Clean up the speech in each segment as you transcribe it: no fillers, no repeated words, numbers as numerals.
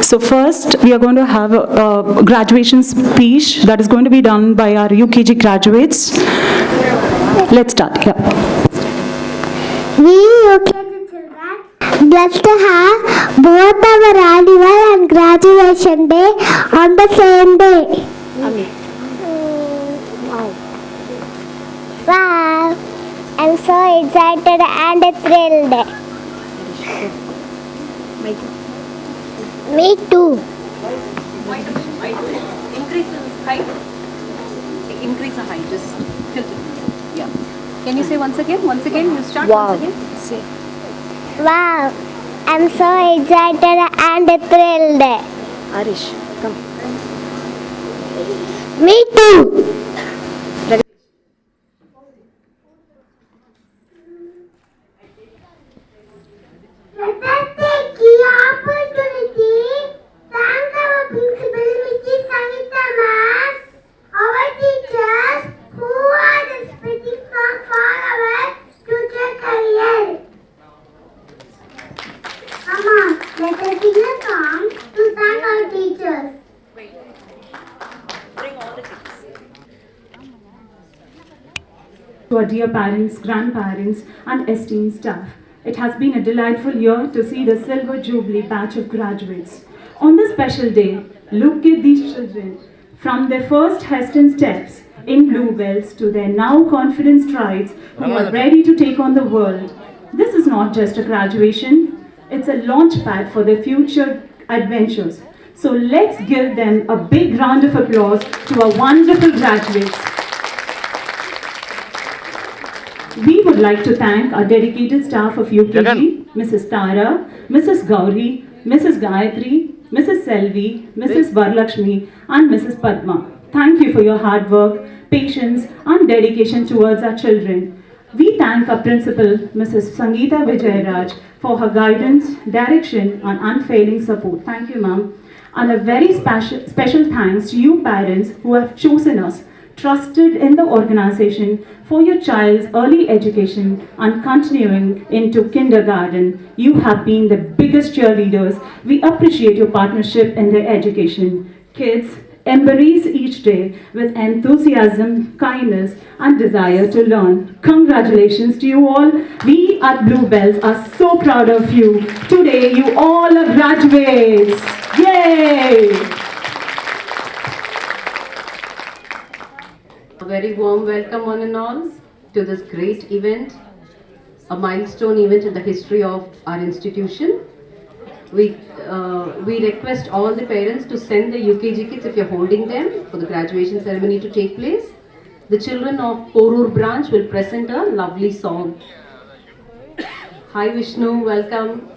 So first, we are going to have a graduation speech that is going to be done by our UKG graduates. Let's start. Yeah. We UKG children blessed to have both our annual and graduation day on the same day. Wow! I'm so excited and thrilled. Me too. Increase the height. Increase the height. Just tilt it. Yeah. Can you say once again? Once again. You start once again. Say. Wow! I'm so excited and thrilled. Arish, come. Me too. Let us take the opportunity to thank our principal, Mrs. Sangeeta ma'am, our teachers who are the stepping stone for our future career. Come on, let us sing a song to thank our teachers. To our dear parents, grandparents, and esteemed staff, it has been a delightful year to see the Silver Jubilee batch of graduates. On this special day, look at these children. From their first hastened steps in bluebells to their now confident strides who are ready to take on the world. This is not just a graduation, it's a launch pad for their future adventures. So let's give them a big round of applause to our wonderful graduates. We would like to thank our dedicated staff of UKG, Mrs. Tara, Mrs. Gauri, Mrs. Gayatri, Mrs. Selvi, Mrs. Varlakshmi, and Mrs. Padma. Thank you for your hard work, patience, and dedication towards our children. We thank our principal, Mrs. Sangeeta Vijayaraj, for her guidance, direction, and unfailing support. Thank you, ma'am. And a very special thanks to you parents who have chosen us, trusted in the organization for your child's early education and continuing into kindergarten. You have been the biggest cheerleaders. We appreciate your partnership in their education. Kids, embrace each day with enthusiasm, kindness, and desire to learn. Congratulations to you all. We at Bluebells are so proud of you. Today, you all are graduates. Yay! A very warm welcome, one and all, to this great event, a milestone event in the history of our institution. We request all the parents to send the UKG kids, if you're holding them, for the graduation ceremony to take place. The children of Porur branch will present a lovely song. Hi Vishnu, welcome.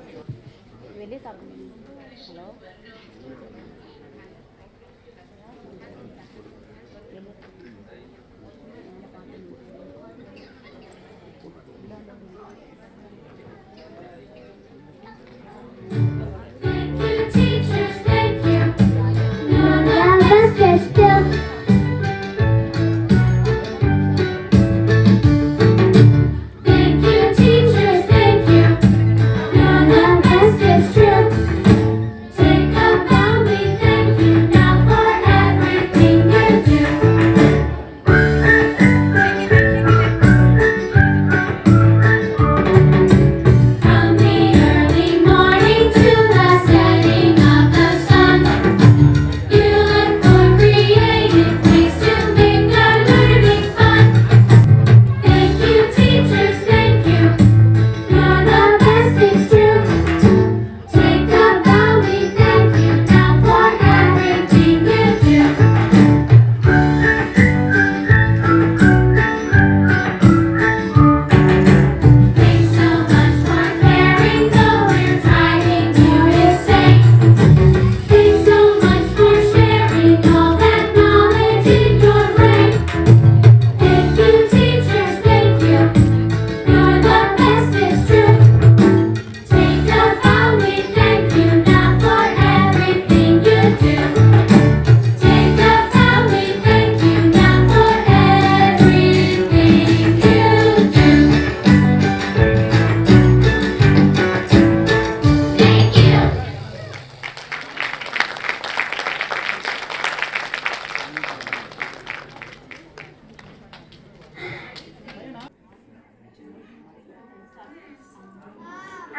Thank you, teachers, thank you.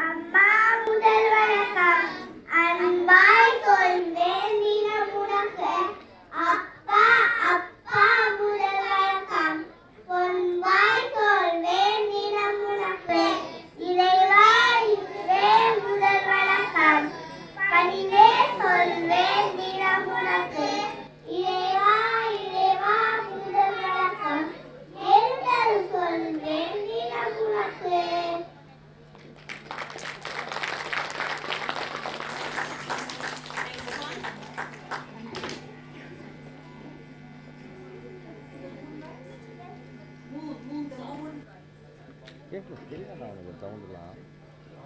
அம்மா முதல் வணக்கம். அன்பாய் சொல்வேன் தினம் உனக்கு. அப்பா அப்பா முதல் வணக்கம். பொன்பாய் சொல்வேன் தினம் உனக்கு. இறைவா இதுவே முதல் வணக்கம். பணிவே சொல்வேன் தினம் உனக்கு. இறைவா இறைவா முதல் வணக்கம். எழுதல் சொல்வேன் தினம் உனக்கு. தெரியல அவனுக்கு சவுண்டுலாம்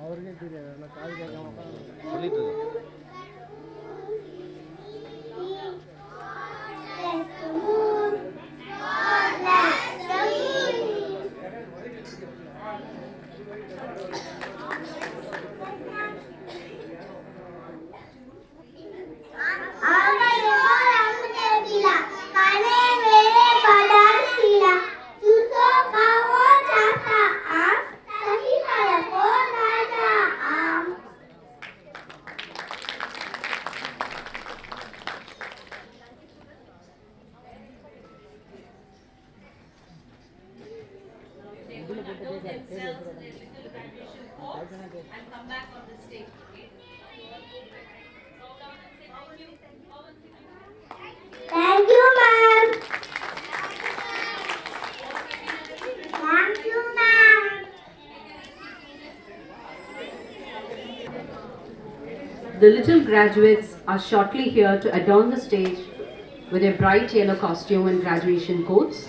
அவருக்கே தெரியாது ஆனால் காது கேட்காம உட்காந்து சொல்லிட்டு இருக்கு. Thank you, ma'am. Thank you, ma'am. The little graduates are shortly here to adorn the stage with a bright yellow costume and graduation coats.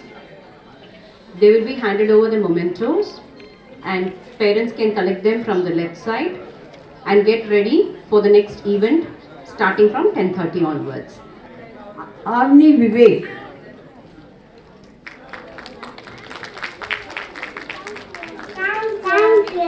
They will be handed over the mementos, and parents can collect them from the left side and get ready for the next event starting from 10:30 onwards. Avni Vivek. Thank you.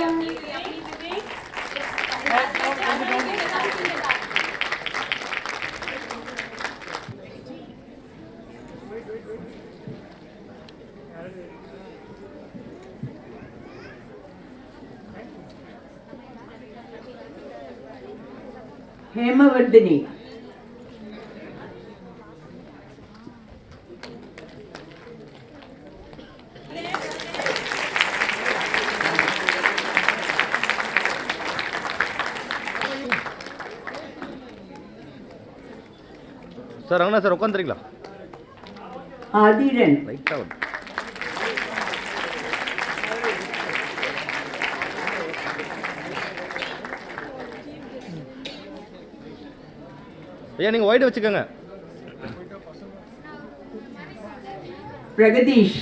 Hemavardhini. Sir அங்கண்ணா sir உட்காந்துறீங்களா? Adiran. லைட்டாக வந்து ஐயா நீங்கள் white வச்சுக்கோங்க. Pragadish.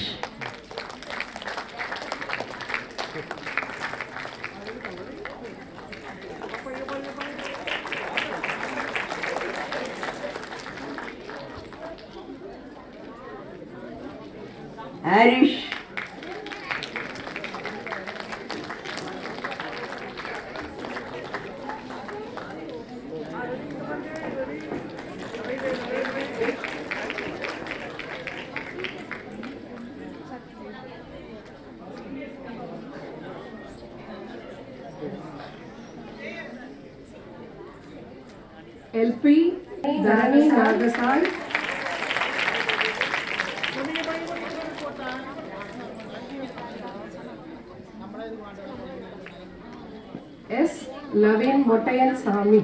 Arish. LP Dharani Nagasai, S. Lavin Motayan Sami,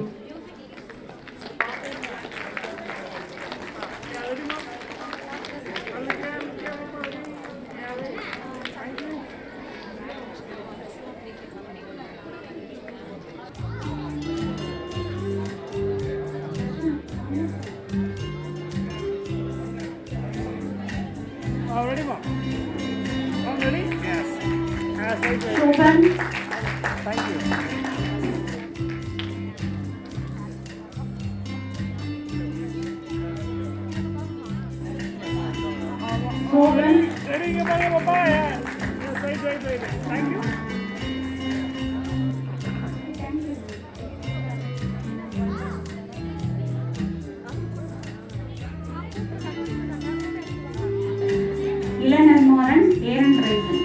Ready, ma'am? I'm ready? Yes. Shobhan, Thank you. Shobhan, Ready, get ready, Papa? Yeah. Yes, right. Thank you. Ilan Almoran, Aaron Raisin.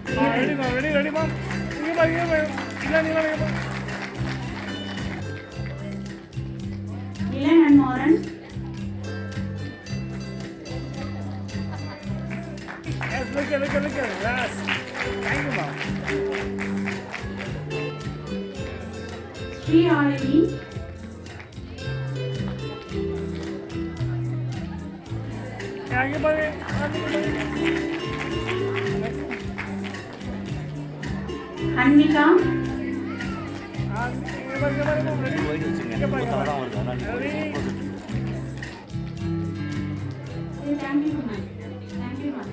Ready ma'am ready ready ma'am இங்கே பாருங்க இல்லை நீங்கள் Milan and Moran. Yes, look at yes. Thank you ma'am Sri Alini. இங்கே பாருங்க Anvika. இங்கே பாருங்க ready இங்கே பாருங்க ready Thank you, ma'am. Thank you, ma'am.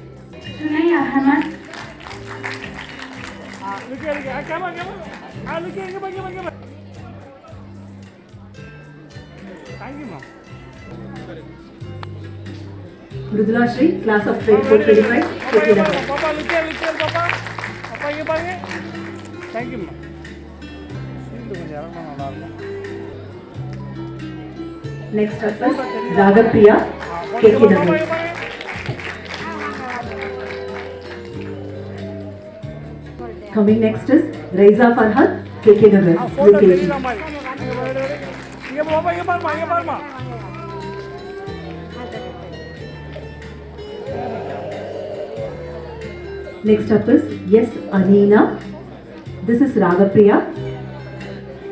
Sunay Ahmed. look at come on look at இங்கே பாருங்க Thank you ma'am Mridula Shri, class of 24-25. பாப்பா look at பாப்பா பாப்பா இங்கே பாருங்க Thank you ma'am சீட்டு கொஞ்சம் இறங்கினா நல்லா இருக்கும் Next up is Ragapriya, KK Nagar. Coming next is Raiza Farhad, KK Nagar, photo UKG. தெரியல மாதிரி இங்கே பாப்பா இங்கே பாருமா Next up is Yes Anina. This is Ragapriya.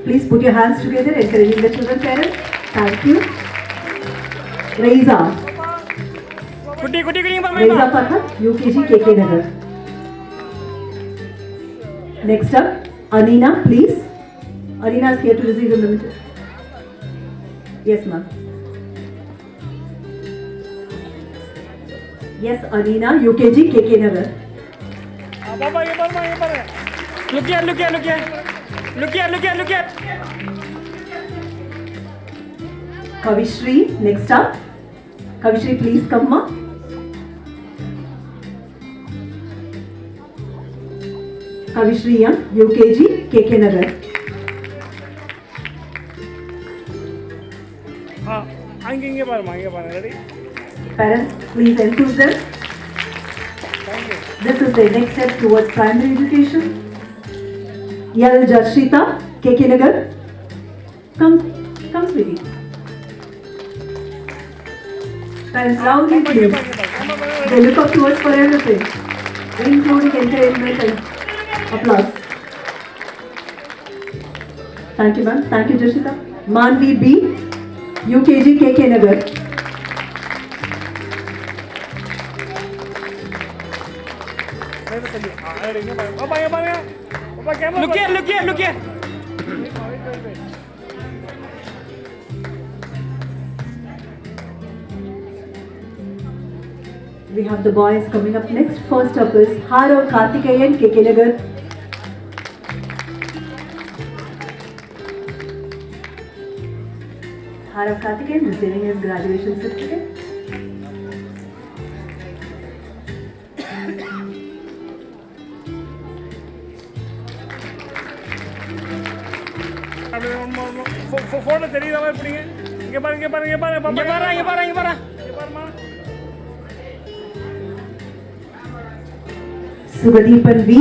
Please put your hands together, encouraging the children parents. Thank you. Raiza. குட்டி Raiza Farhad, UKG, KK Nagar. Next up, Anina, please. Anina is here to receive the memento. Yes, ma'am. Yes, Anina, UKG, KK Nagar. பாப்பா இங்கே பாருங்க look at Kavishri, next up. Kavishri, please come, ma. Kavishri Young, UKG, KK Nagar. இங்கே பாருங்க ready Parents, please enthuse them. This is the next step towards primary education. Yal Jarshita, KK Nagar. Come, sweetie. Parents, loudly please. They look up to us for everything, including encouragement and applause. Thank you, ma'am. Thank you, Jarshita. Manvi B, UKG, KK Nagar. பாப்பா இங்கே பாருங்க பாப்பா camera look at We have the boys coming up next. First up is Haro Karthikeyan, KK Nagar. Haro Karthikeyan receiving his graduation certificate. Photo தெரியுற மாதிரி பிடிங்க இங்கே பாருங்க பாப்பா இங்கே பாருமா Subhadeepan V,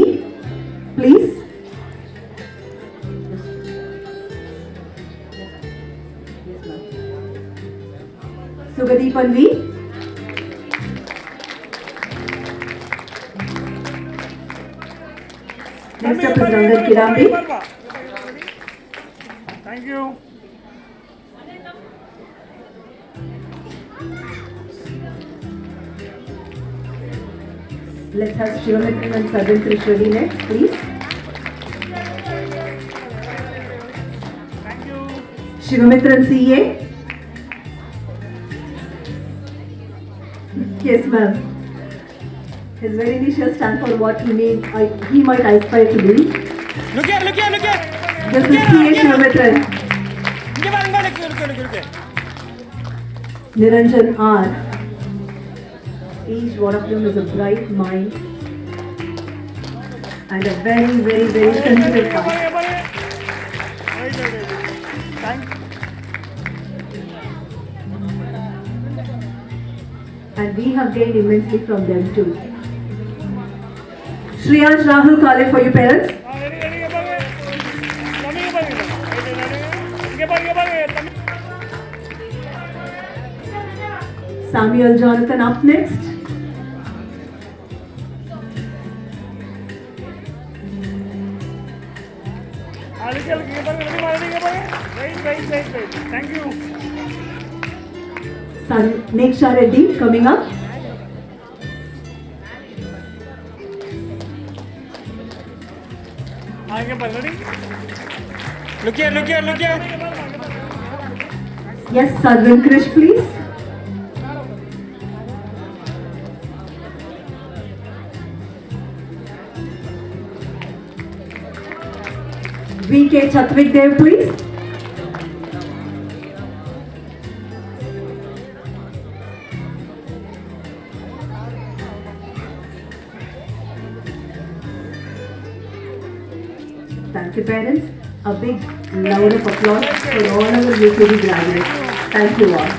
please. Subhadeepan V. Next up is Rangan Kirambi. Thank you. Let's have Shivamitran and Sajjan Trishwari next, please. Thank you. Shivamitran CA. Yes, ma'am. His very initial stand for what he might aspire to be. Look at. This is CA Shivamitran. இங்கே பாருங்க look. Niranjan R. Each one of them is a bright mind and a very, very, very sensitive heart. Thank you. And we have gained immensely from them too. Shreyansh Rahul calling for you parents. Ready ready இங்கே பாருங்க தம்பி இங்கே பாருங்க இங்கே பாருங்க தம்பி Samuel Jonathan up next. அதுக்கு இங்கே பாருங்க ரெடி இங்கே பாருங்க right thank you Neksha Reddy coming up. இங்கே பாருங்க ready look here Yes, Sarvan Krish, please. VK Chatvik Dev, please. Thank you, parents. A big round of applause for all our UKG graduates. Thank you all.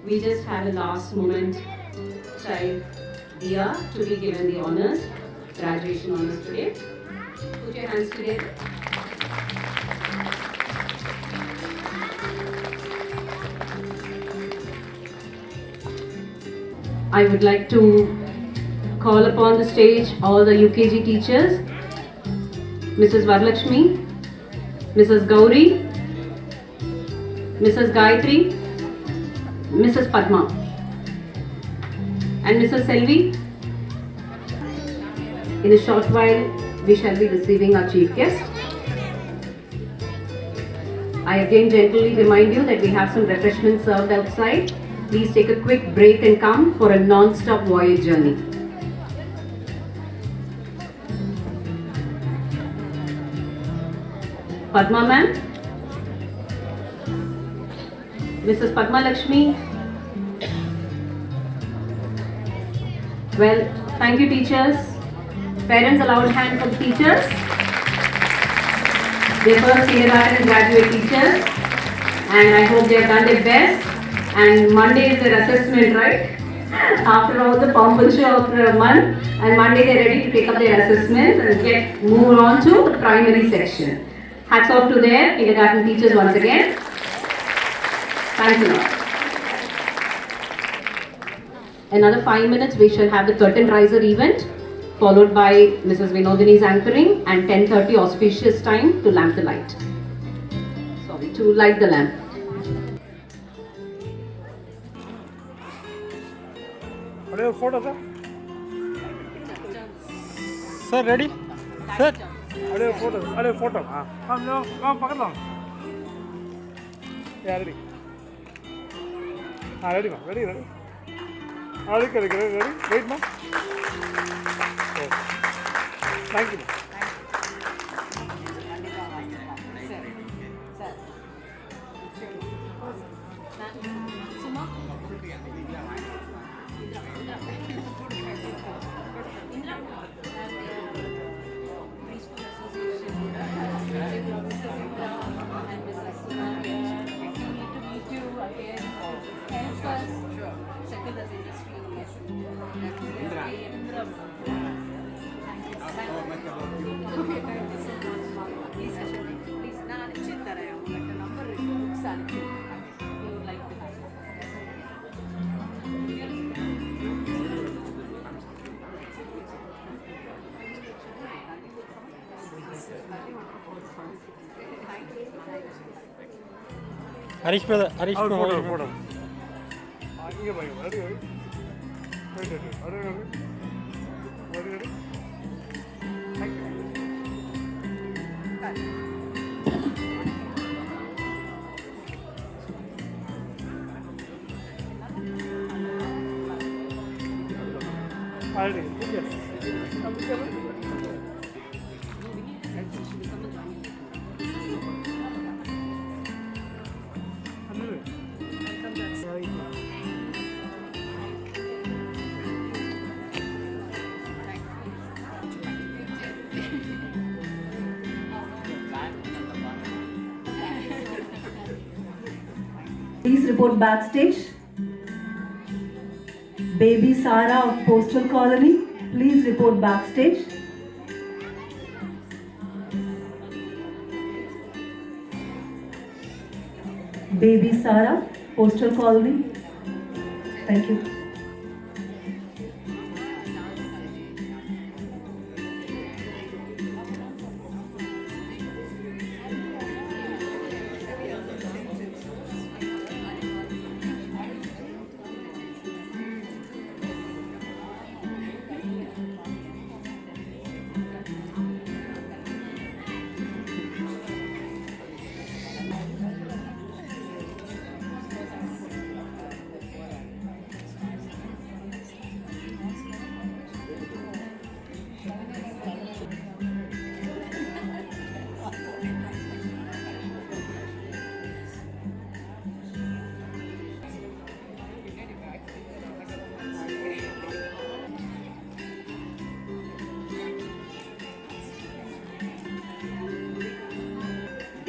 We just have a last moment child Dia to be given the honors, graduation honors today. Put your hands together. I would like to call upon the stage all the UKG teachers, Mrs. Varlakshmi, Mrs. Gauri, Mrs. Gayatri, Mrs. Padma, and Mrs. Selvi. In a short while, we shall be receiving our chief guest. I again gently remind you that we have some refreshments served outside. Please take a quick break and come for a non-stop voyage journey. Padma ma'am, Mrs. Padma Lakshmi. Well, thank you teachers. Parents, a loud hand for the teachers. They first kindergarten and graduate teachers, and I hope they have done their best. And Monday is their assessment, right? After all the pomposity of the month, and Monday they're ready to take up their assessments and move on to the primary section. Hats off to their kindergarten teachers once again. Thanks a lot. Another 5 minutes, we shall have the curtain riser event, followed by Mrs. Vinodini's anchoring, and 10:30 auspicious time to lamp the light. Sorry, to light the lamp. அப்படியே ஒரு photo sir ready sir அப்படியே photo ஆ பக்கத்தில் வாங்க ready ரெடிமா ready அதுக்கு ready வெயிட்மா thank you Harish brother, Harish brother. Photo. Here, boy. Ready? Ready? Thank you. Ready? Yes. Please report backstage. Baby Sara of Postal Colony. please report backstage. Baby Sarah, Postal Colony. Thank you.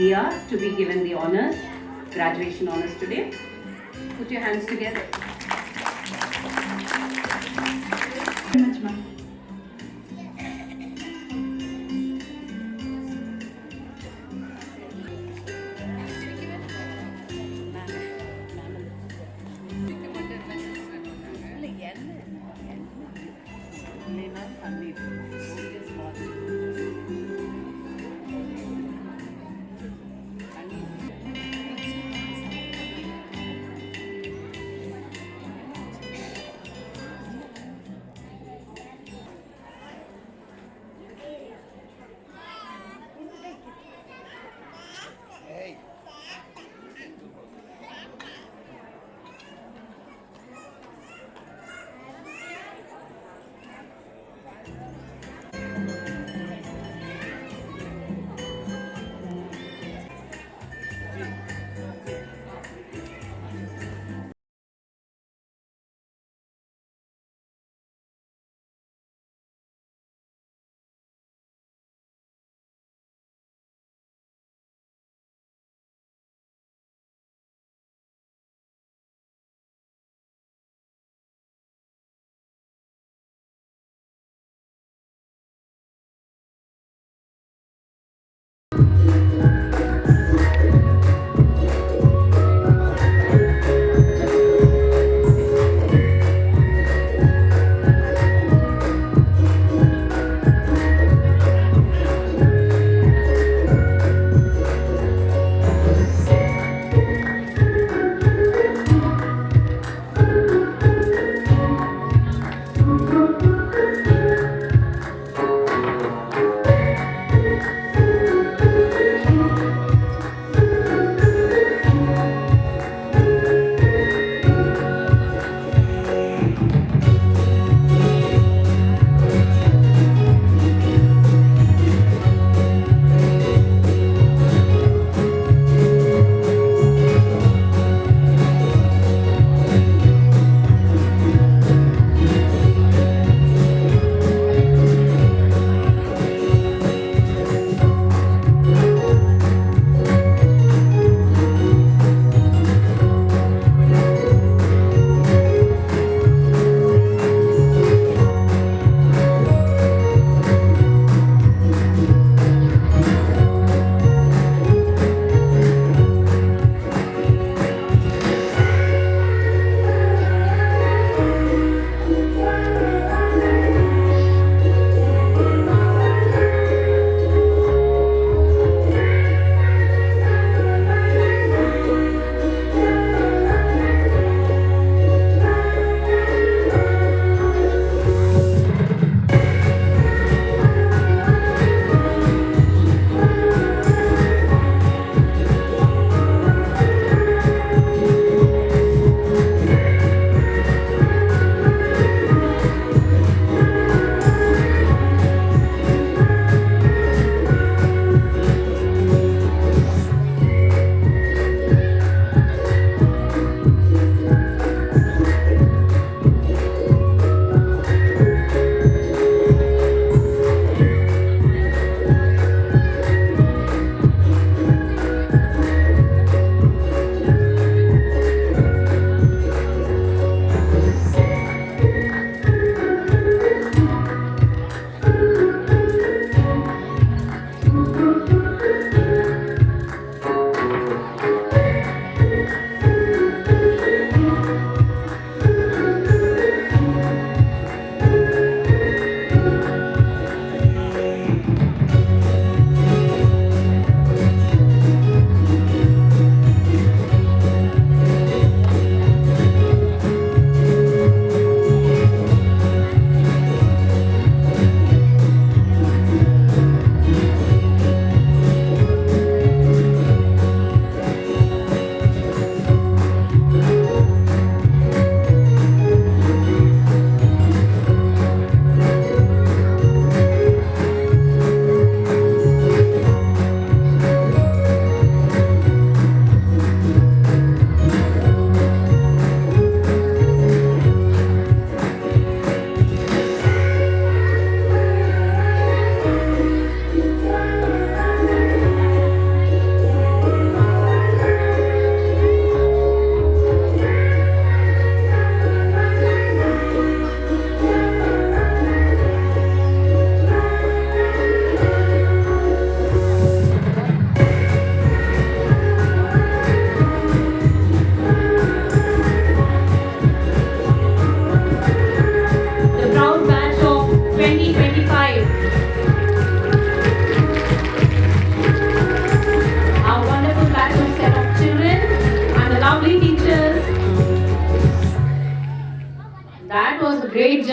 They are to be given the honors, graduation honors today. Put your hands together. Very much, ma'am.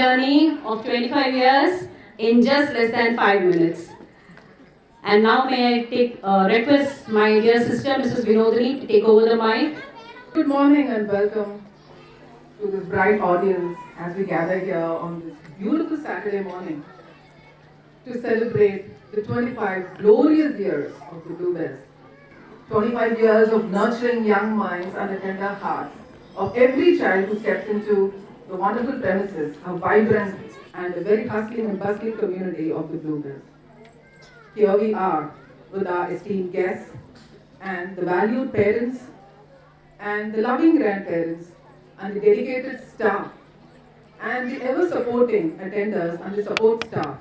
journey of 25 years in just less than 5 minutes. And now may I request my dear sister, Mrs. Vinodini, to take over the mic. Good morning and welcome to this bright audience as we gather here on this beautiful Saturday morning to celebrate the 25 glorious years of the Bluebells. 25 years of nurturing young minds and a tender heart of every child who steps into the wonderful premises, a vibrant and a very hustling and bustling community of the Bluebells. Here we are with our esteemed guests and the valued parents and the loving grandparents and the dedicated staff and the ever supporting attenders and the support staff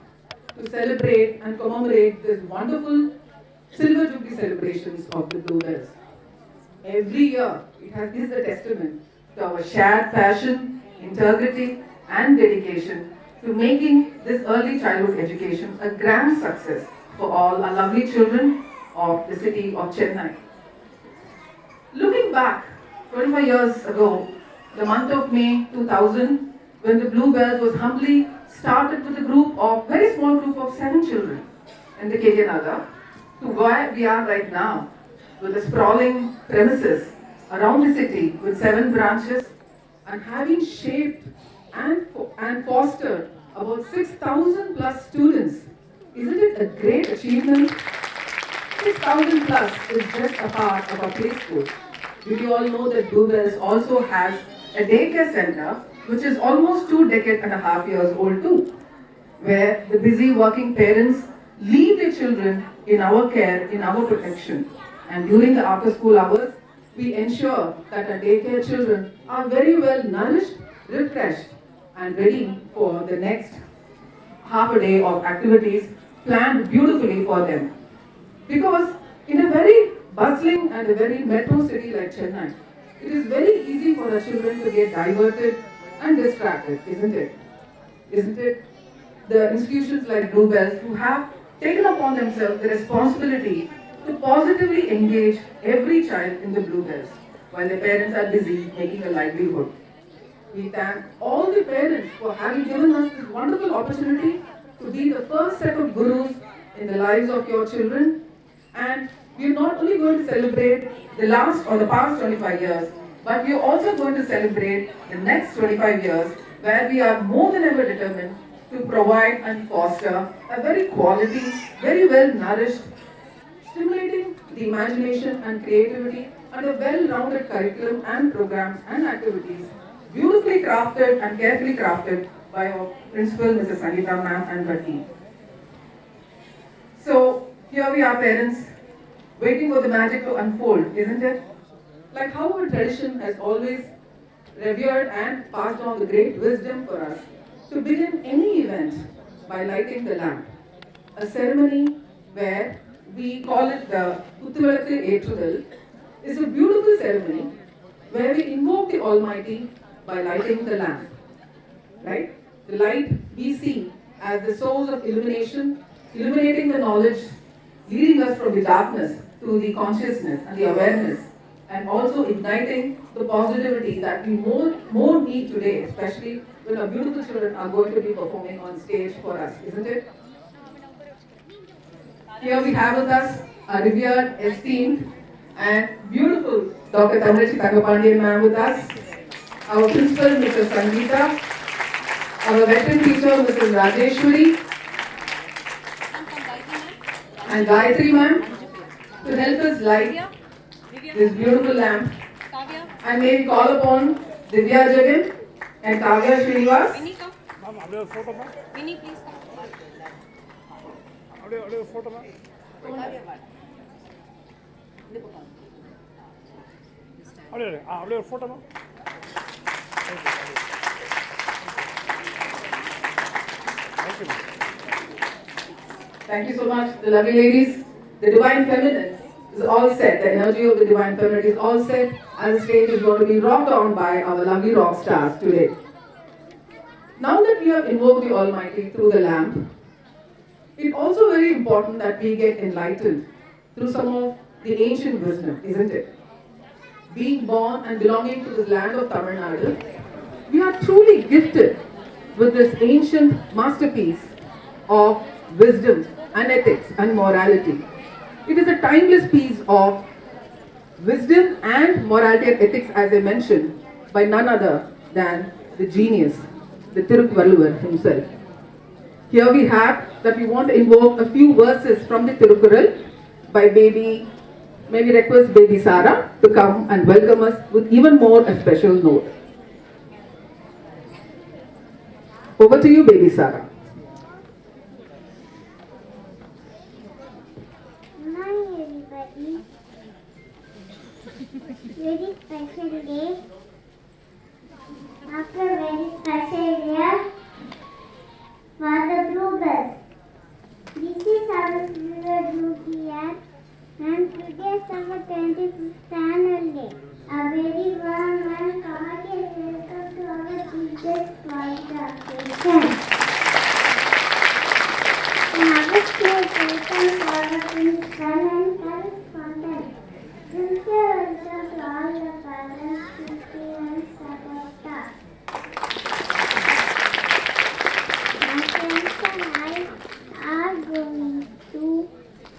to celebrate and commemorate this wonderful Silver Jubilee celebrations of the Bluebells. Every year is a testament to our shared passion, integrity and dedication to making this early childhood education a grand success for all our lovely children of the city of Chennai. Looking back 25 years ago, the month of May 2000, when the Bluebells was humbly started with a very small group of 7 children in the KJ Nagar, to where we are right now, with the sprawling premises around the city with 7 branches and having shaped and fostered about 6,000 plus students. Isn't it a great achievement? 6,000 plus is just a part of our play school. Did you all know that Bluebells also has a daycare center which is almost 2 decades and a half years old too, where the busy working parents leave their children in our care, in our protection. And during the after school hours, we ensure that our daycare children are very well nourished, refreshed and ready for the next half a day of activities planned beautifully for them. Because in a very bustling and a very metro city like Chennai, it is very easy for our children to get diverted and distracted, isn't it? Isn't it? The institutions like Bluebells who have taken upon themselves the responsibility to positively engage every child in the Bluebells while their parents are busy making a livelihood. We thank all the parents for having given us this wonderful opportunity to be the first set of gurus in the lives of your children. And we are not only going to celebrate the past 25 years, but we are also going to celebrate the next 25 years where we are more than ever determined to provide and foster a very quality, very well nourished, stimulating the imagination and creativity and a well-rounded curriculum and programs and activities beautifully crafted and carefully crafted by our principal, Mrs. Sangeeta ma'am and her team. So here we are parents, waiting for the magic to unfold, isn't it? Like how our tradition has always revered and passed on the great wisdom for us to begin any event by lighting the lamp. A ceremony where we call it the Kuthuvilakku Ettrudal is a beautiful ceremony where we invoke the Almighty by lighting the lamp. Right? The light we see as the source of illumination, illuminating the knowledge, leading us from the darkness to the consciousness and the awareness, and also igniting the positivity that we more need today, especially when our beautiful children are going to be performing on stage for us, isn't it? Here we have with us our revered, esteemed and beautiful Dr. Thamizhachi Thangapandiyan ma'am with us, our principal Mrs. Sangeeta, our veteran teacher Mrs. Rajeshwari, and Gayatri ma'am to help us light this beautiful lamp. And may we call upon Divya Jagan and Kavya Srinivas. Ma'am, அப்படியே ஒரு photo ma'am. அப்படியே ஒரு photo ma'am. அப்படியே ஒரு photo ma'am. Thank you ma'am. Thank you so much, the lovely ladies. The divine feminine is all set. The energy of the divine feminine is all set, and the stage is going to be rocked on by our lovely rock stars today. Now that we have invoked the Almighty through the lamp, it's also very important that we get enlightened through some of the ancient wisdom, isn't it? Being born and belonging to this land of Tamil Nadu, we are truly gifted with this ancient masterpiece of wisdom and ethics and morality. It is a timeless piece of wisdom and morality and ethics, as I mentioned, by none other than the genius, the Tirukvalluvar himself. Here we have that we want to invoke a few verses from the Tirukkural by may we request baby Sara to come and welcome us with even more a special note. Over to you, baby Sara. Good morning, everybody. Very special day. After a very special year for the bluebirds. This is our silver jubilee year, and today is our 25th annual day. A very warm and cordial welcome to our biggest Florida occasion. Our state welcome to our principal and correspondent. Sincere welcome to all the parents, teachers and support staff. My friends and I are going to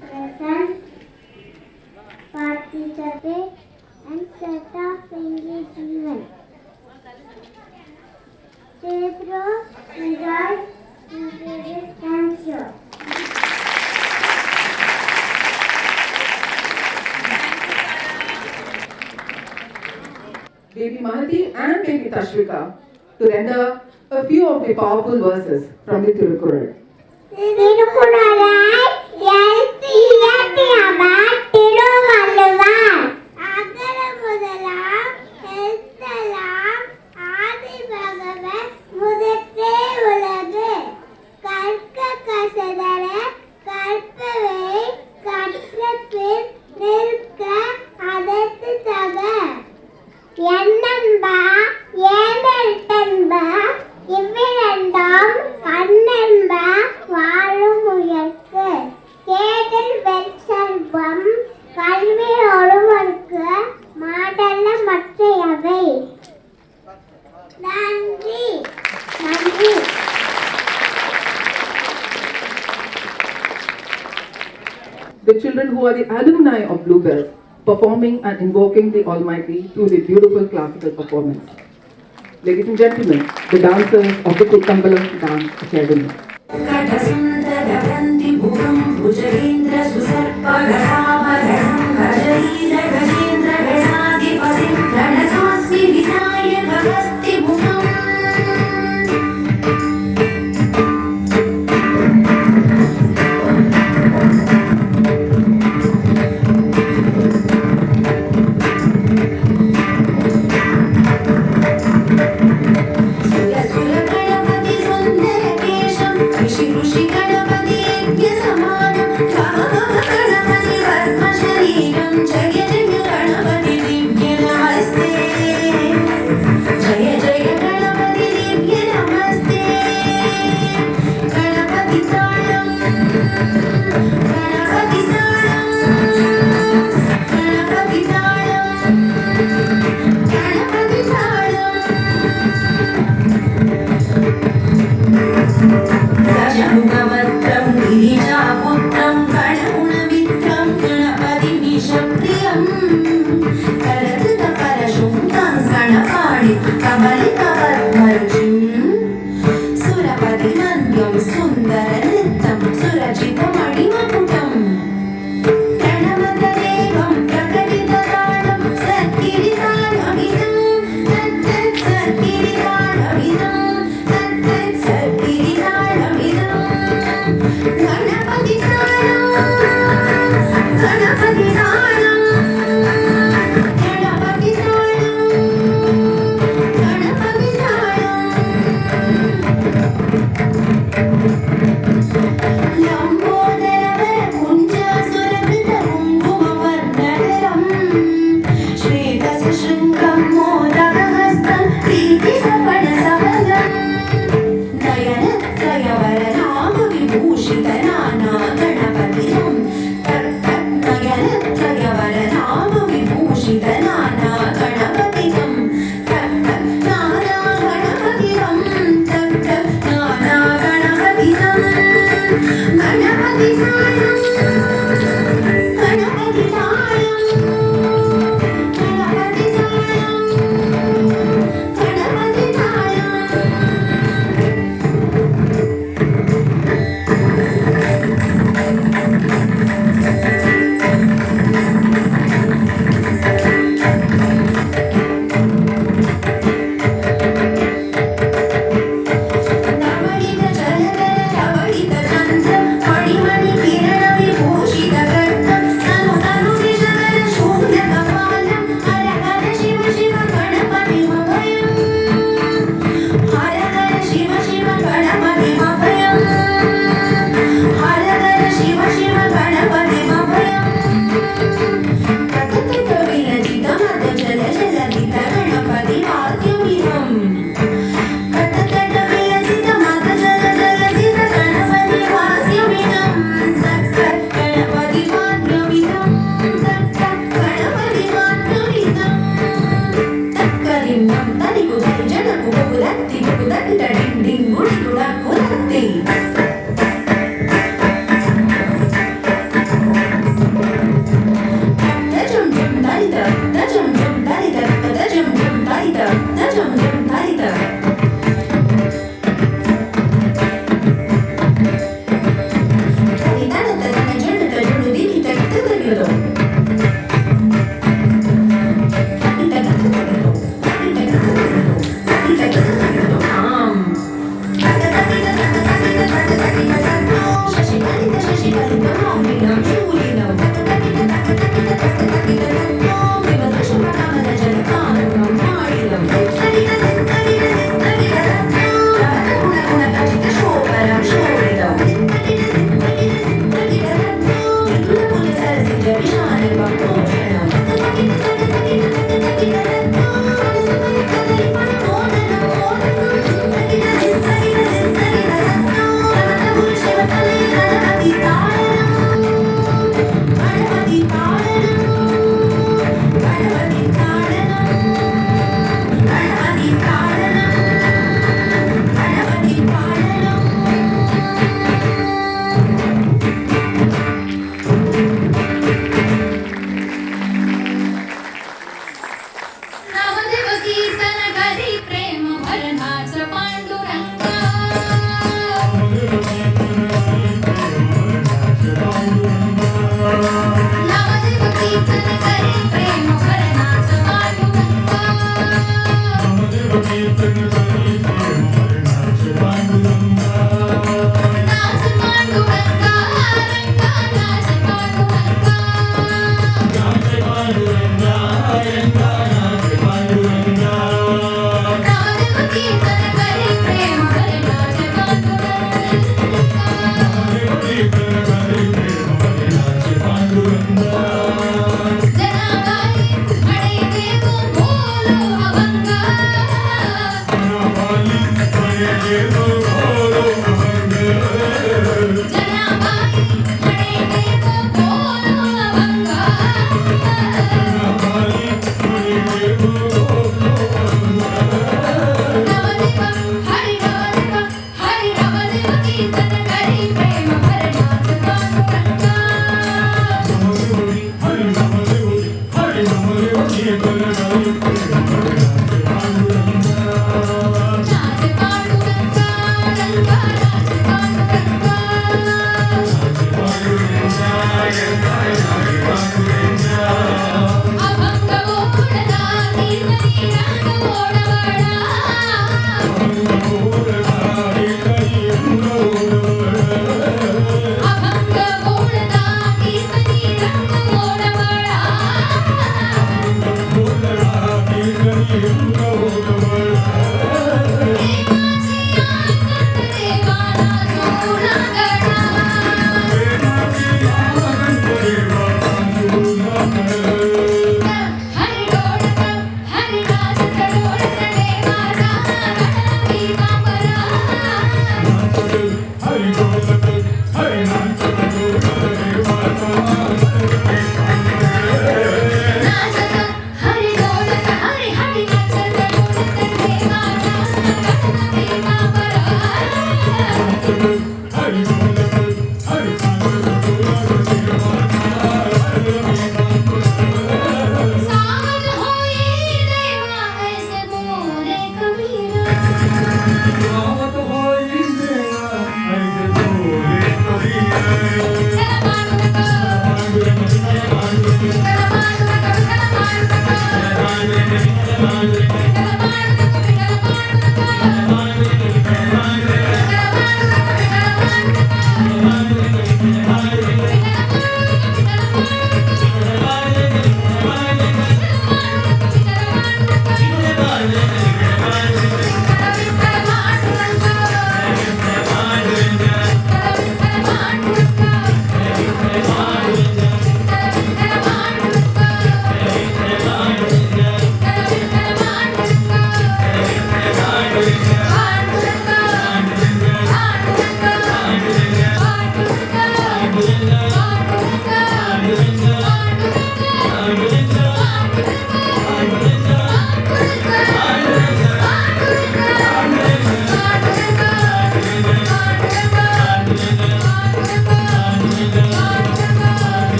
present, participate and set off engaged events. Celebrate, rejoice, and thank you. Baby Mahati and baby Tashvika to render a few of the powerful verses from the Tirukkural. திருக்குறளை எழுத்து இயற்றியவர் திருவள்ளுவர். அகர முதலாம் எழுத்தெல்லாம் ஆதி பகவன் முதற்றே உலகு. கற்க கசடர கற்பவை கற்ற பின் நிற்க அதற்கு தக. எண்ணன்பா ஏனென்ப இவ்விரண்டாம் கண்ணென்ப வாழும் உயர்க்கு. கேடில் வெற்செல்வம் கல்வி ஒருவர்க்கு மாடல்ல மற்றையவை. நன்றி நன்றி. The children who are the alumni of Bluebells performing and invoking the Almighty through the beautiful classical performance. Ladies and gentlemen, the dancers of the Kuttambalam Dance Academy. ऋषि गण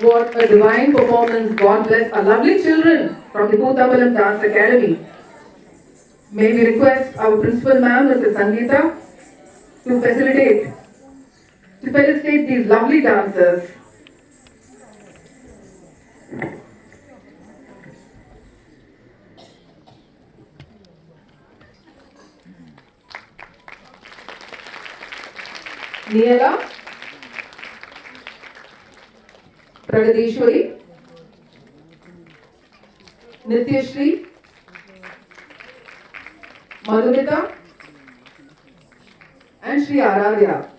What a divine performance. God bless our lovely children from the Bhutambalam Dance Academy. May we request our principal ma'am, Mrs. Sangeeta, to felicitate these lovely dancers. Neela, Pragadishwari, Nityashri, Madhumita, and Shri Aradhya.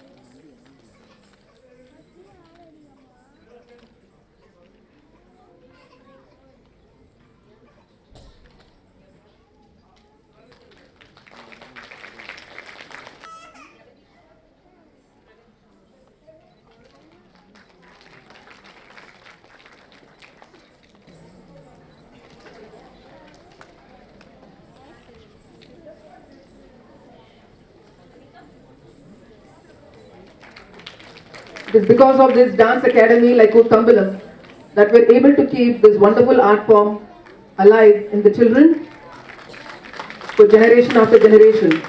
It is because of this dance academy like Uttambalam that we're able to keep this wonderful art form alive in the children for generation after generation.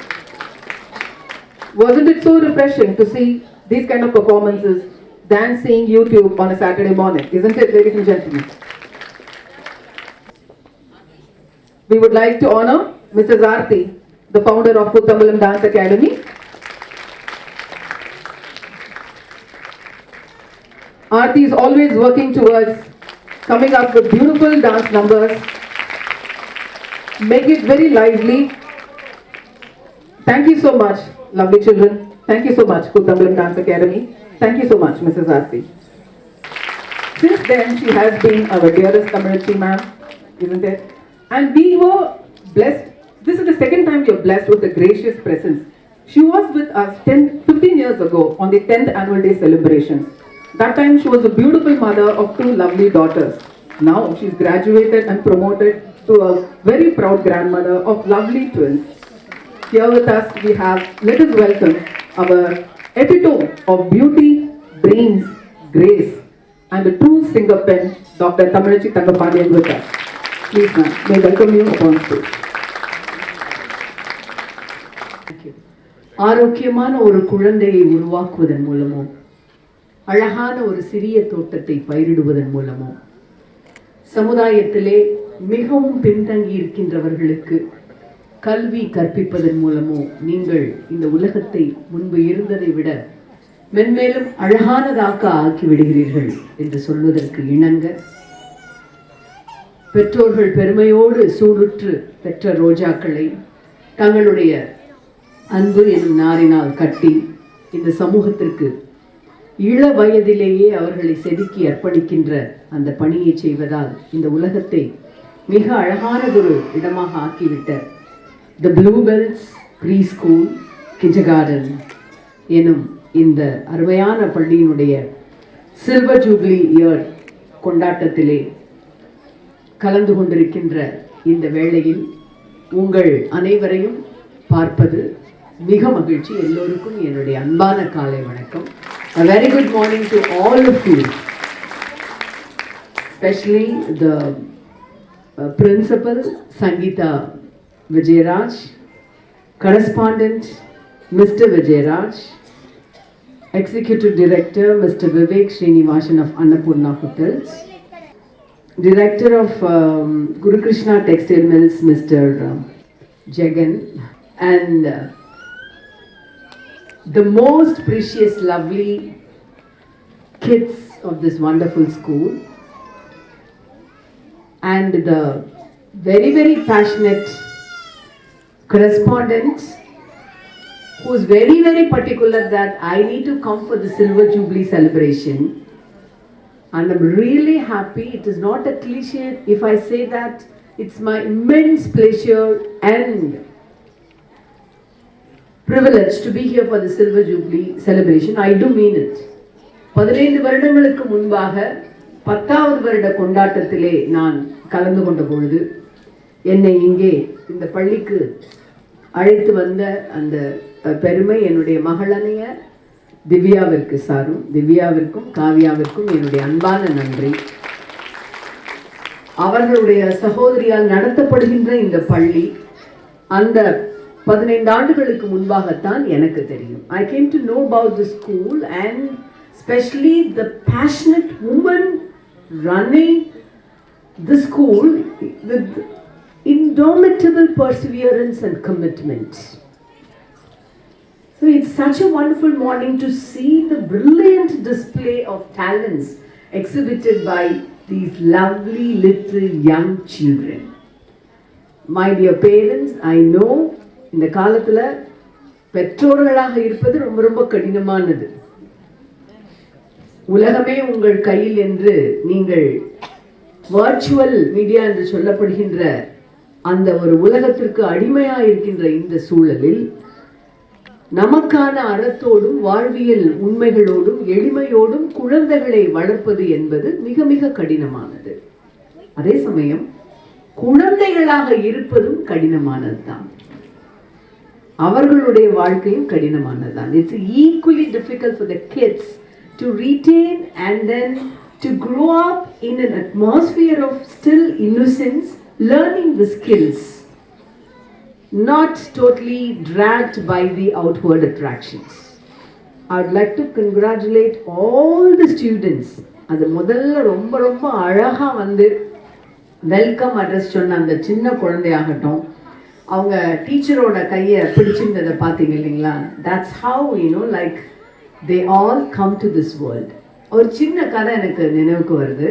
Wasn't it so refreshing to see these kind of performances than seeing YouTube on a Saturday morning? Isn't it, ladies and gentlemen? We would like to honor Mrs. Aarti, the founder of Uttambalam Dance Academy. Aarti is always working towards coming up with beautiful dance numbers, make it very lively. Thank you so much, lovely children. Thank you so much, Kuttambalam Dance Academy. Thank you so much, Mrs. Aarti. Since then, she has been our dearest Tamilichi ma'am, isn't it? And we were blessed. This is the second time we are blessed with a gracious presence. She was with us 15 years ago on the 10th annual day celebrations. That time she was a beautiful mother of 2 lovely daughters. Now she's graduated and promoted to a very proud grandmother of lovely twins. Here with us we have, let us welcome our epitome of beauty, brains, grace and the true singer pen, Dr. Tamilichi Thangapandiyan with us. Please ma'am, may I welcome you upon stage. ஆரோக்கியமான ஒரு குழந்தையை உருவாக்குவதன் மூலமோ அழகான ஒரு சிறிய தோட்டத்தை பயிரிடுவதன் மூலமோ சமுதாயத்திலே மிகவும் பின்தங்கி இருக்கின்றவர்களுக்கு கல்வி கற்பிப்பதன் மூலமோ நீங்கள் இந்த உலகத்தை முன்பு இருந்ததை விட மென்மேலும் அழகானதாக்க ஆக்கிவிடுகிறீர்கள் என்று சொல்வதற்கு இணங்க பெற்றோர்கள் பெருமையோடு சூடுற்று பெற்ற ரோஜாக்களை தங்களுடைய அன்பு எனும் நாரினால் கட்டி இந்த சமூகத்திற்கு இள வயதிலேயே அவர்களை செதுக்கி அர்ப்பணிக்கின்ற அந்த பணியை செய்வதால் இந்த உலகத்தை மிக அழகானதொரு இடமாக ஆக்கிவிட்ட தி ப்ளூபெல்ஸ் ப்ரீ ஸ்கூல் கிண்டர்கார்டன் எனும் இந்த அருமையான பள்ளியினுடைய சில்வர் ஜூப்ளி இயர் கொண்டாட்டத்திலே கலந்து கொண்டிருக்கின்ற இந்த வேளையில் உங்கள் அனைவரையும் பார்ப்பது மிக மகிழ்ச்சி. எல்லோருக்கும் என்னுடைய அன்பான காலை வணக்கம். A very good morning to all of you, especially the principal Sangeeta Vijayaraj, correspondent Mr. Vijayaraj, executive director Mr. Vivek Srinivasan of Annapurna Hotels, director of Guru Krishna Textile Mills Mr. Jagan, and the most precious, lovely kids of this wonderful school, and the very, very passionate correspondent who is very, very particular that I need to come for the Silver Jubilee celebration. And I'm really happy. It is not a cliche if I say that it's my immense pleasure and privilege to be here for the Silver Jubilee celebration. I do mean it. 15 வருடங்களுக்கு முன்பாக 10வது வருட கொண்டாட்டத்திலே நான் கலந்து கொண்ட பொழுது என்னை இங்கே இந்த பள்ளிக்கு அழைத்து வந்த அந்த பெருமை என்னுடைய மகளனைய திவ்யாவிற்கு சாரும். திவ்யாவிற்கும் காவியாவிற்கும் என்னுடைய அன்பான நன்றி. அவர்களுடைய சகோதரியால் நடத்தப்படுகின்ற இந்த பள்ளி அந்த 15 ஆண்டுகளுக்கு முன்பாகத்தான் எனக்கு தெரியும். I came to know about the school and especially the passionate woman running the school with indomitable perseverance and commitment. So it's such a wonderful morning to see the brilliant display of talents exhibited by these lovely little young children. My dear parents, I know இந்த காலத்துல பெற்றோர்களாக இருப்பது ரொம்ப ரொம்ப கடினமானது. உலகமே உங்கள் கையில் என்று நீங்கள் வர்ச்சுவல் மீடியா என்று சொல்லப்படுகின்ற அந்த ஒரு உலகத்திற்கு அடிமையாக இருக்கின்ற இந்த சூழலில் நமக்கான அறத்தோடும் வாழ்வியல் உண்மைகளோடும் எளிமையோடும் குழந்தைகளை வளர்ப்பது என்பது மிக மிக கடினமானது. அதே சமயம் குழந்தைகளாக இருப்பதும் கடினமானதுதான். அவர்களுடைய வாழ்க்கையும் கடினமானதுதான். It's equally difficult for the kids to retain and then to grow up in an atmosphere of still innocence, learning the skills, not totally dragged by the outward attractions. I would like to congratulate all the students. அது முதல்ல ரொம்ப ரொம்ப அழகா வந்து welcome address சொன்ன அந்த சின்ன குழந்தையாகட்டும், அவங்க டீச்சரோட கையை பிடிச்சிருந்ததை பார்த்தீங்க இல்லைங்களா? That's how like they all come to this world. ஒரு சின்ன கதை எனக்கு நினைவுக்கு வருது.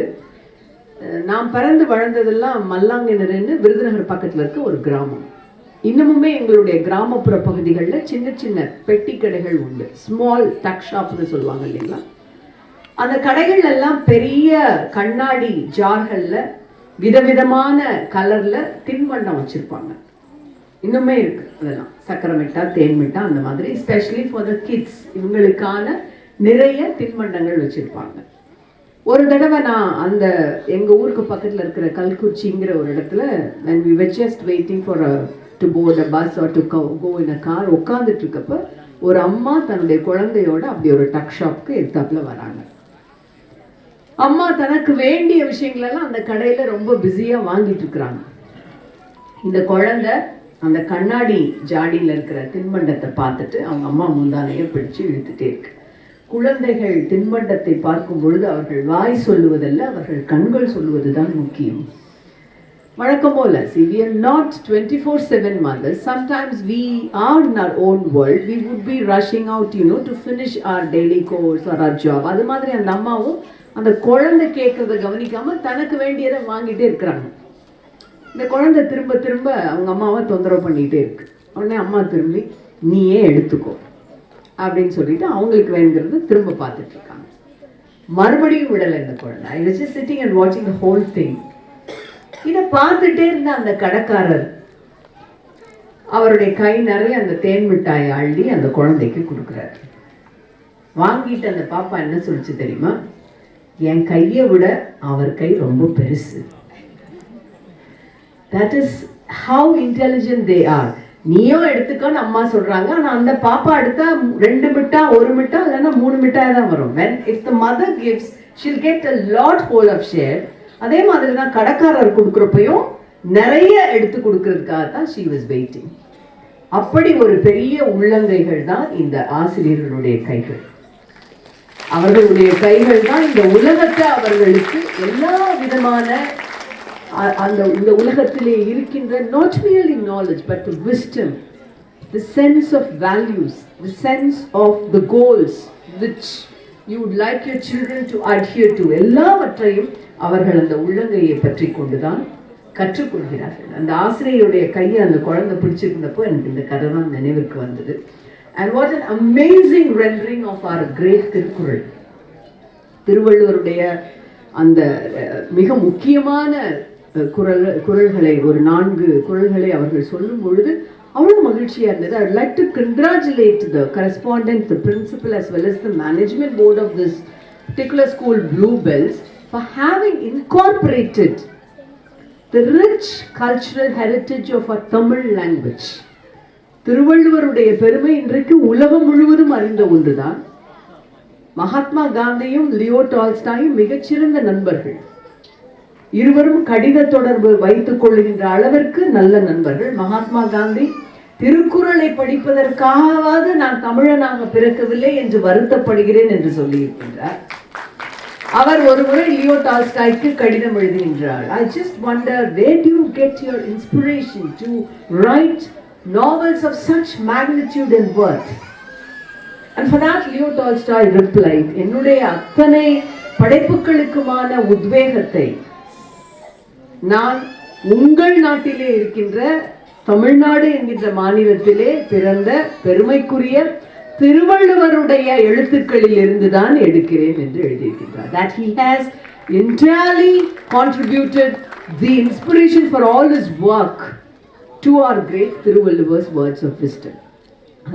நான் பிறந்து வளர்ந்ததெல்லாம் மல்லாங்கிணறுன்னு விருதுநகர் பக்கத்தில் இருக்க ஒரு கிராமம். இன்னமுமே எங்களுடைய கிராமப்புற பகுதிகளில் சின்ன சின்ன பெட்டி கடைகள் உண்டு, ஸ்மால் டக் ஷாப்னு சொல்லுவாங்க இல்லைங்களா. அந்த கடைகள் எல்லாம் பெரிய கண்ணாடி ஜார்களில் விதவிதமான கலரில் தின்பண்டம் வச்சுருப்பாங்க. இன்னுமே இருக்குது அதெல்லாம், சக்கரை மிட்டா, தேன் மிட்டா, அந்த மாதிரி ஸ்பெஷலி ஃபார் த கிட்ஸ் இவங்களுக்கான நிறைய தின்பண்டங்கள் வச்சுருப்பாங்க. ஒரு தடவை நான் அந்த எங்கள் ஊருக்கு பக்கத்தில் இருக்கிற கல்குச்சிங்கிற ஒரு இடத்துல when we were just waiting for to board a bus or to go in a car, உட்காந்துட்டு இருக்கப்ப ஒரு அம்மா தன்னுடைய குழந்தையோட அப்படி ஒரு டக் ஷாப்க்கு எத்தாப்புல வராங்க. அம்மா தனக்கு வேண்டிய விஷயங்களெல்லாம் அந்த கடையில் ரொம்ப பிஸியாக வாங்கிட்டு இருக்கிறாங்க. இந்த குழந்தை அந்த கண்ணாடி ஜாடியில் இருக்கிற தின்பண்டத்தை பார்த்துட்டு அவங்க அம்மா முந்தானையை பிடிச்சு இழுத்துட்டே இருக்கு. குழந்தைகள் தின்பண்டத்தை பார்க்கும் பொழுது அவர்கள் வாய் சொல்லுவதல்ல, அவர்கள் கண்கள் சொல்லுவது தான் முக்கியம். வழக்கம் போல, see, we are not 24/7 mothers. Sometimes we are in our own world. We would be rushing out, to finish our daily course or our job. அது மாதிரி அந்த அம்மாவும் அந்த குழந்தை கேட்கறத கவனிக்காம தனக்கு வேண்டியதை வாங்கிட்டே இருக்கிறாங்க. இந்த குழந்தை திரும்ப திரும்ப அவங்க அம்மாவை தொந்தரவு பண்ணிகிட்டே இருக்கு. உடனே அம்மா திரும்பி நீயே எடுத்துக்கோ அப்படின்னு சொல்லிட்டு அவங்களுக்கு வேணுங்கிறது திரும்ப பார்த்துட்டு இருக்காங்க. மறுபடியும் விடலை இந்த குழந்தை. I was just sitting and watching the whole thing. இதை பார்த்துட்டே இருந்த அந்த கடைக்காரர் அவருடைய கை நிறைய அந்த தேன் மிட்டாயை அள்ளி அந்த குழந்தைக்கு கொடுக்குறாரு. வாங்கிட்டு அந்த பாப்பா என்ன சொல்லிச்சு தெரியுமா? என் கையை விட அவர் கை ரொம்ப பெருசு. That is how intelligent they are. நீயும் எடுத்துக்கோன்னு அம்மா சொல்றாங்க. ஆனா அந்த பாப்பா எடுத்தா 2 மிட்டா, 1 மிட்டா, இல்லைன்னா 3 மிட்டாய் தான் வரும். If the mother gives, she'll get a lot whole of share. அதே மாதிரி தான் கடைக்காரர் கொடுக்குறப்பையும் நிறைய எடுத்து கொடுக்கறதுக்காக தான் she was waiting. அப்படி ஒரு பெரிய உள்ளங்கைகள் தான் இந்த ஆசிரியர்களுடைய கைகள். அவர்களுடைய கைகள் தான் இந்த உலகத்தை அவர்களுக்கு எல்லா விதமான இந்த உலகத்திலே இருக்கின்ற not merely knowledge but the wisdom, the sense of values, the sense of the goals which you would like your children to adhere to, எல்லாவற்றையும் அவர்கள் அந்த உள்ளங்கையை பற்றி கொண்டுதான் கற்றுக்கொள்கிறார்கள். அந்த ஆசிரியருடைய கையை அந்த குழந்தை பிடிச்சிருந்தப்போ எனக்கு இந்த கதை தான் நினைவுக்கு வந்தது. And what an amazing rendering of our great Thirukkural. திருவள்ளுவருடைய அந்த மிக முக்கியமான குறள்களை, ஒரு 4 குறள்களை அவர்கள் சொல்லும் பொழுது அவ்வளவு மகிழ்ச்சியா இருந்தது. I would like to congratulate the correspondent, the principal as well as the management board of this particular school, Bluebells, for having incorporated the rich cultural heritage of our Tamil language. திருவள்ளுவருடைய பெருமை இன்றைக்கு உலகம் முழுவதும் அறிந்த ஒன்றுதான். மகாத்மா காந்தியும் Leo டால்ஸ்டாயும் மிகச்சிறந்த நண்பர்கள். இருவரும் கடித தொடர்பு வைத்துக் கொள்கின்ற அளவிற்கு நல்ல நண்பர்கள். மகாத்மா காந்தி திருக்குறளை படிப்பதற்காகவாவது நான் தமிழனாக பிறக்கவில்லை என்று வருத்தப்படுகிறேன் என்று சொல்லியிருக்கின்றார். அவர் ஒரு முறை லியோ டால்ஸ்டாய்க்கு கடிதம் எழுதுகின்றார். I just wonder, where do you get your inspiration to write novels of such magnitude and worth? And for that Leo Tolstoy replied, என்னுடைய அத்தனை படைப்புகளுக்குமான உத்வேகத்தை நான் உங்கள் நாட்டிலே இருக்கின்ற தமிழ்நாடு என்கின்ற மாநிலத்திலே பிறந்த பெருமைக்குரிய திருவள்ளுவருடைய எழுத்துக்களில் இருந்துதான் எடுக்கிறேன் என்று எழுதியிருக்கின்றார். That he has entirely contributed the inspiration for all his work to our great Thiruvalluvar's words of wisdom.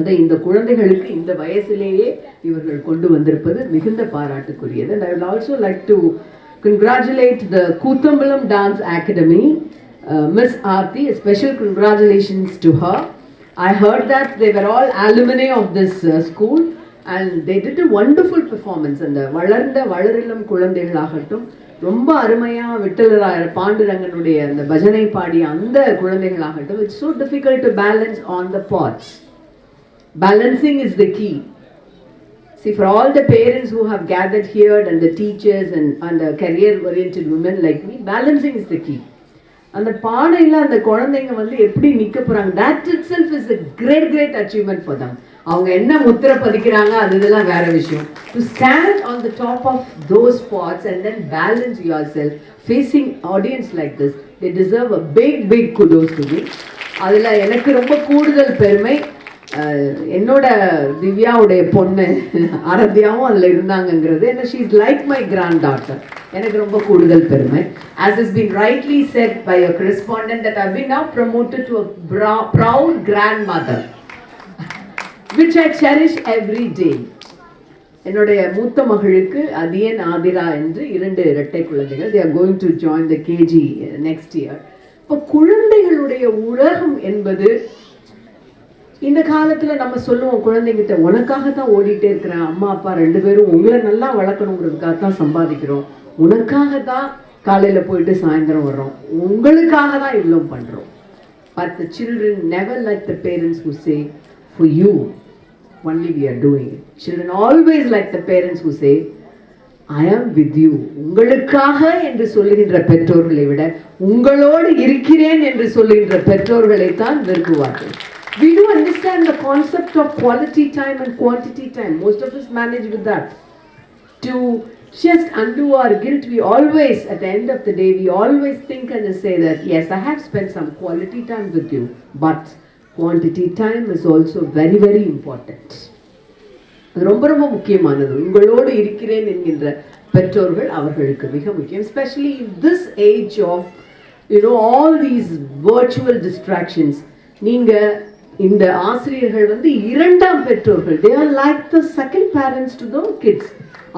அதை இந்த குழந்தைகளுக்கு இந்த வயசிலேயே இவர்கள் கொண்டு வந்திருப்பது மிகுந்த பாராட்டுக்குரியது. And I would also like to congratulate the Kootambalam Dance Academy, Miss Aarti. A special congratulations to her. I heard that they were all alumni of this school and they did a wonderful performance. And வளர்ந்த வளரிளம் குழந்தைகளாகட்டும், ரொம்ப அருமையா விட்டலராய பாண்டுரங்கனுடைய அந்த பஜனை பாடிய அந்த குழந்தைகளாகட்டும், it's so difficult to balance on the pots. Balancing is the key. See, for all the parents who have gathered here and the teachers and the career-oriented women like me, balancing is the key. அந்த பானையில் அந்த குழந்தைங்க வந்து எப்படி நிற்க போகிறாங்க, that itself is a great achievement for them. அவங்க என்ன முத்திரை பதிக்கிறாங்க அது இதெல்லாம் வேற விஷயம். To stand on the top of those pots and then balance yourself facing audience like this, they deserve a big kudos to you. அதில் எனக்கு ரொம்ப கூடுதல் பெருமை என்னோட திவ்யாவுடைய பொண்ணு ஆரத்யாவும் அதில் இருந்தாங்கங்கிறது என்ன, she is like my granddaughter. எனக்கு ரொம்ப கூடுதல் பெருமை. As has been rightly said by a correspondent that I've been now promoted to a proud grandmother, which I cherish every day. என்னுடைய மூத்த மகளுக்கு அதியன் ஆதிரா என்று 2 இரட்டை குழந்தைகள். They are going to join the KG next year. இப்போ குழந்தைகளுடைய உலகம் என்பது இந்த காலத்துல நம்ம சொல்லுவோம் குழந்தைங்கிட்ட, உனக்காக தான் ஓடிட்டே இருக்கிறேன், அம்மா அப்பா 2 பேரும் உங்களை நல்லா வளர்க்கணுங்கிறதுக்காக தான் சம்பாதிக்கிறோம், உனக்காக தான் காலையில போயிட்டு சாயந்தரம் வர்றோம், உங்களுக்காக தான் இவ்வளோ பண்றோம். But the children never like the parents who say, for you only we are doing it. Children always like the parents who say, I am with you. உங்களுக்காக என்று சொல்லுகின்ற பெற்றோர்களை விட உங்களோடு இருக்கிறேன் என்று சொல்லுகின்ற பெற்றோர்களை தான் விரும்புவார்கள். We do understand the concept of quality time and quantity time. Most of us manage with that. To just undo our guilt, we always, at the end of the day, we always think and say that, yes, I have spent some quality time with you, but quantity time is also very, very important. அது ரொம்ப ரொம்ப முக்கியமானது. உங்களோடு இருக்கிறேன் என்கின்ற பெற்றோர்கள் அவர்களுக்கு மிக முக்கியம். Especially in this age of, all these virtual distractions. நீங்க இந்த ஆசிரியர்கள் வந்து 2ஆம் பெற்றோர்கள். They are like the second parents to the kids.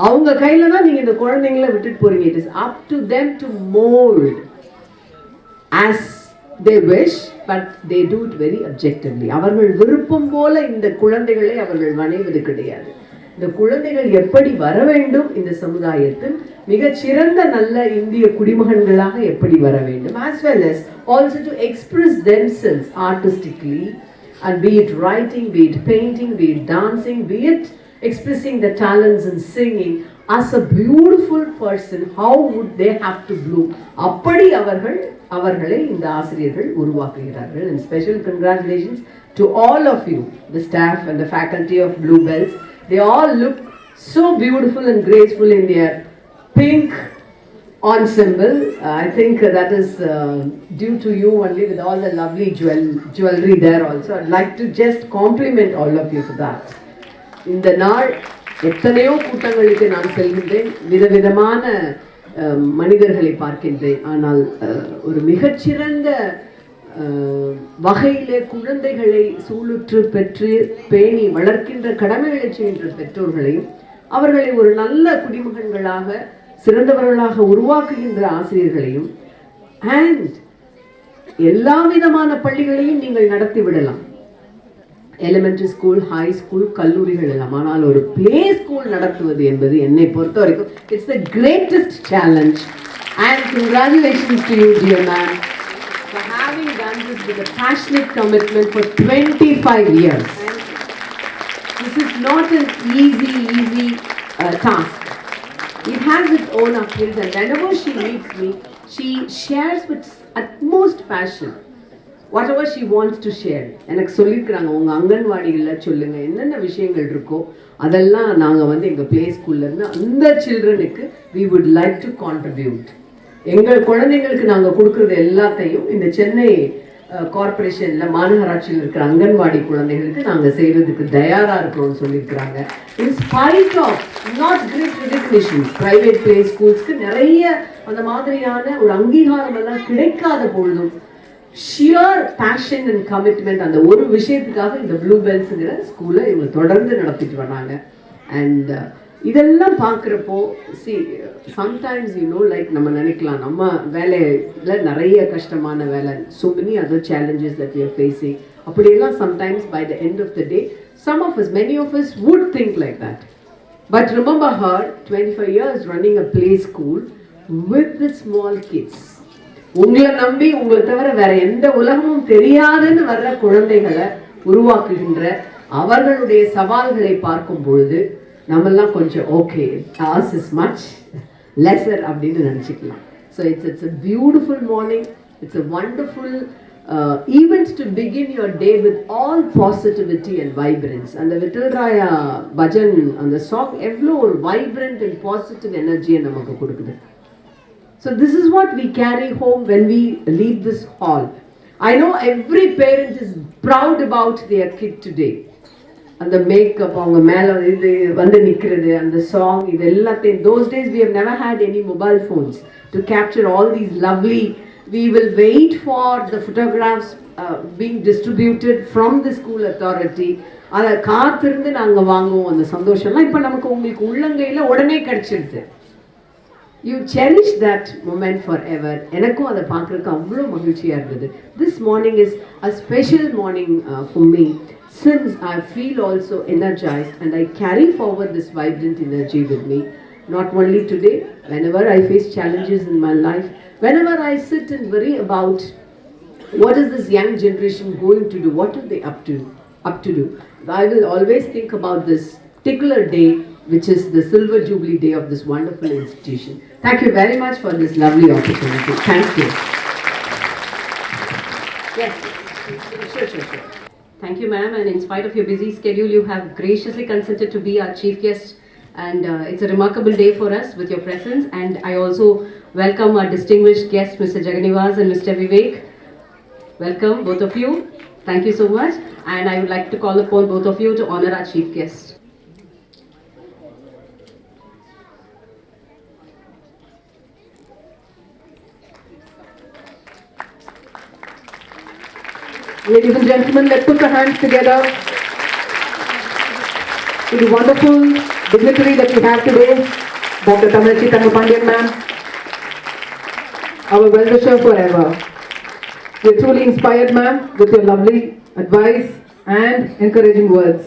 அவங்க கையில தான் நீங்க இந்த குழந்தைங்களை விட்டுட்டு போறீங்க. It is up to them to mold as they wish, but they do it very objectively. அவர்கள் விருப்பம் போல இந்த குழந்தைகளை அவர்கள் வணைவது கிடையாது. இந்த குழந்தைகள் எப்படி வர வேண்டும் இந்த சமுதாயத்தில் மிகச்சிறந்த நல்ல இந்திய குடிமகன்களாக எப்படி வர வேண்டும், as well as also to express themselves artistically, and be it writing, be it painting, be it dancing, be it expressing the talents in singing. As a beautiful person, how would they have to bloom? அப்படி அவர்களை இந்த ஆசிரியர்கள் உருவாக்குகிறார்கள். And special congratulations to all of you, the staff and the faculty of Bluebells. They all look so beautiful and graceful in their pink ensemble. I think that is due to you only, with all the lovely jewelry there also. I'd like to just compliment all of you for that. இந்த நாள் எத்தனையோ கூட்டங்களுக்கு நான் செல்கின்றேன், விதவிதமான மனிதர்களை பார்க்கின்றேன். ஆனால் ஒரு மிகச்சிறந்த வகையிலே குழந்தைகளை சூளுற்று பெற்று பேணி வளர்க்கின்ற கடமைகளை செய்கின்ற பெற்றோர்களையும் அவர்களை ஒரு நல்ல குடிமகன்களாக சிறந்தவர்களாக உருவாக்குகின்ற ஆசிரியர்களையும் அண்ட் எல்லா விதமான பள்ளிகளையும் நீங்கள் நடத்தி விடலாம். எலிமெண்டரி ஸ்கூல், ஹை ஸ்கூல், கல்லூரிகள் எல்லாம். ஆனால் ஒரு பிளே ஸ்கூல் நடத்துவது என்பது என்னை பொறுத்த வரைக்கும் it's the greatest challenge. And congratulations to you dear man for having done this with a passionate commitment for 25 years. This is not an easy task. It has its own uphills, and whenever she meets me, she shares with utmost passion whatever she wants to share. எனக்கு சொல்லியிருக்கிறாங்க, உங்கள் அங்கன்வாடிகளில் சொல்லுங்கள் என்னென்ன விஷயங்கள் இருக்கோ அதெல்லாம் நாங்கள் வந்து எங்கள் ப்ளே ஸ்கூல்லேருந்து அந்த சில்ட்ரனுக்கு we would like to contribute. எங்கள் குழந்தைங்களுக்கு நாங்கள் கொடுக்குறது எல்லாத்தையும் இந்த சென்னை கார்பரேஷனில் மாநகராட்சியில் இருக்கிற அங்கன்வாடி குழந்தைகளுக்கு நாங்கள் செய்கிறதுக்கு தயாராக இருக்கிறோம்னு சொல்லியிருக்கிறாங்க. In spite of not great recognitions, private play ஸ்கூல்ஸ்க்கு நிறைய அந்த மாதிரியான ஒரு அங்கீகாரம் எல்லாம் கிடைக்காத பொழுதும் ஷியர் பேஷன் அண்ட் கமிட்மெண்ட் அந்த ஒரு விஷயத்துக்காக இந்த ப்ளூபெல்ஸுங்கிற ஸ்கூலை இவங்க தொடர்ந்து நடத்திட்டு வராங்க. அண்ட் இதெல்லாம் பார்க்குறப்போ சம்டைம்ஸ் லைக் நம்ம நினைக்கலாம் நம்ம வேலையில் நிறைய கஷ்டமான வேலை, so many other challenges that we are facing. அப்படியெல்லாம் sometimes by the end of the day many of us would think like that. But remember her 25 years running a play school with the small kids. உங்களை நம்பி உங்களை தவிர வேற எந்த உலகமும் தெரியாதுன்னு வர்ற குழந்தைகளை உருவாக்குகின்ற அவர்களுடைய சவால்களை பார்க்கும் பொழுது நம்மெல்லாம் கொஞ்சம் okay, ours is much lesser அப்படின்னு நினச்சிக்கலாம். So it's a beautiful morning. It's a wonderful event to begin your day with all positivity and vibrance. அந்த விட்டல்ராயா பஜன் அந்த சாங் எவ்வளோ ஒரு வைப்ரண்ட் அண்ட் பாசிட்டிவ் எனர்ஜியை நமக்கு கொடுக்குது. So this is what we carry home when we leave this hall. I know every parent is proud about their kid today. அந்த makeup அவங்க மேலே இது வந்து நிற்கிறது அந்த சாங் இது எல்லாத்தையும் those days we have never had any mobile phones to capture all these lovely we will wait for the photographs being distributed from the school authority அதை காத்திருந்து நாங்கள் வாங்குவோம் அந்த சந்தோஷம்லாம் இப்போ நமக்கு உங்களுக்கு உள்ளங்கையில் உடனே கிடச்சிடுது You cherish that moment forever. எனக்கும் அதை பார்க்குறதுக்கு அவ்வளோ மகிழ்ச்சியாக இருந்தது. This morning is a special morning for me since I feel also energized and I carry forward this vibrant energy with me. Not only today, whenever I face challenges in my life, whenever I sit and worry about what is this young generation going to do, what are they up to do, I will always think about this particular day which is the Silver Jubilee Day of this wonderful institution. Thank you very much for this lovely opportunity. Thank you. Yes. Sure. Thank you, ma'am. And in spite of your busy schedule, you have graciously consented to be our chief guest. And it's a remarkable day for us with your presence. And I also welcome our distinguished guests, Mr. Jaganivas and Mr. Vivek. Welcome, both of you. Thank you so much. And I would like to call upon both of you to honor our chief guest. Ladies and gentlemen, let's put our hands together to the wonderful dignitary that we have today, Dr. Tamilchi Thangapandian ma'am, our well-wisher forever. We are truly inspired, ma'am, with your lovely advice and encouraging words.